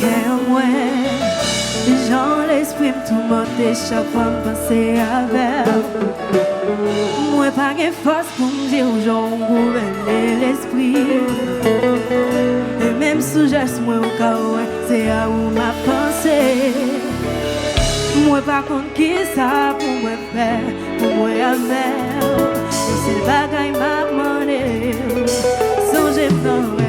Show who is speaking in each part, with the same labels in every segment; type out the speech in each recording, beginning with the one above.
Speaker 1: cœur, moi. Jean l'esprit tout monter chaque fois me penser avec. Moi pas de force pour me dire où j'en gouverner l'esprit. Et même sous geste moi au cas où c'est à où ma pensée. Moi pas contre qui ça pour moi faire, pour moi avec. Et c'est le bagaille m'a demandé, songez dans vous.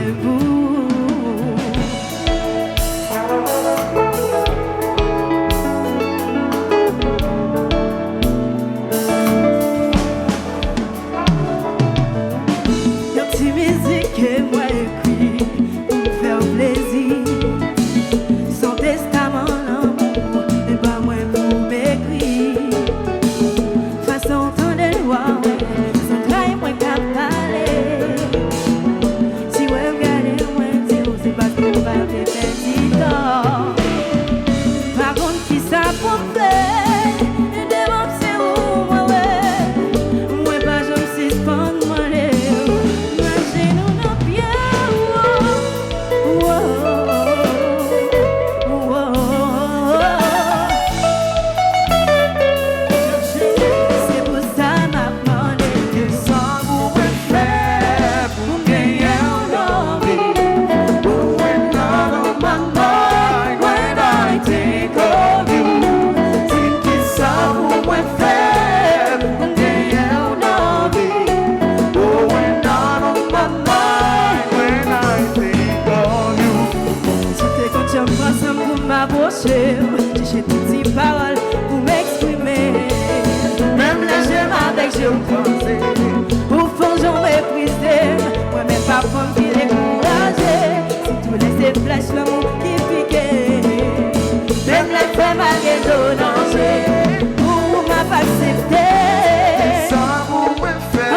Speaker 1: J'ai toutes ces paroles pour m'exprimer. Même là j'aime avec je pensais. Au fond j'en méprisé. Moi même pas pour me décourager. Si tous les flèches l'amour qui piquait. Même la femme a des danger. Pour m'a pas accepté. Ça vous me fait.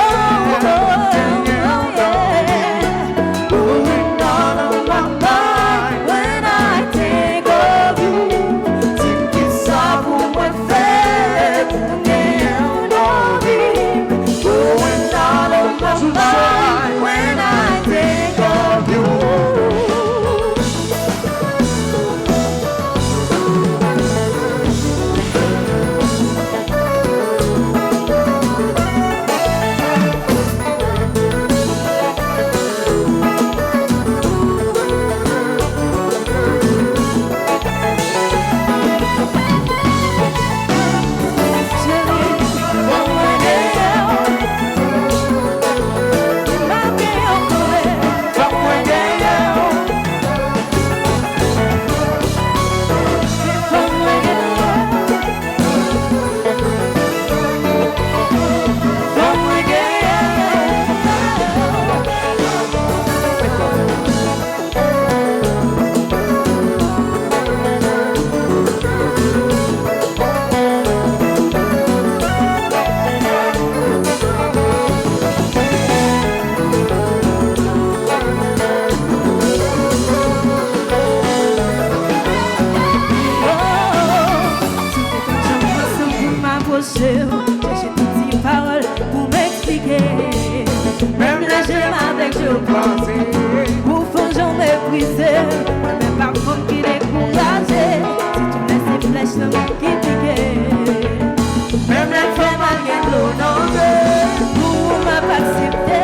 Speaker 1: J'ai toutes ces paroles pour m'expliquer. Même là j'aime avec je pense. Au fond j'en ai brisé. Moi même par contre qui découragé. Si tu laisses ces flèches dans mon qui piquait. Même la femme a gagné l'eau dans pour m'a pas accepté.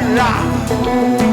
Speaker 2: là.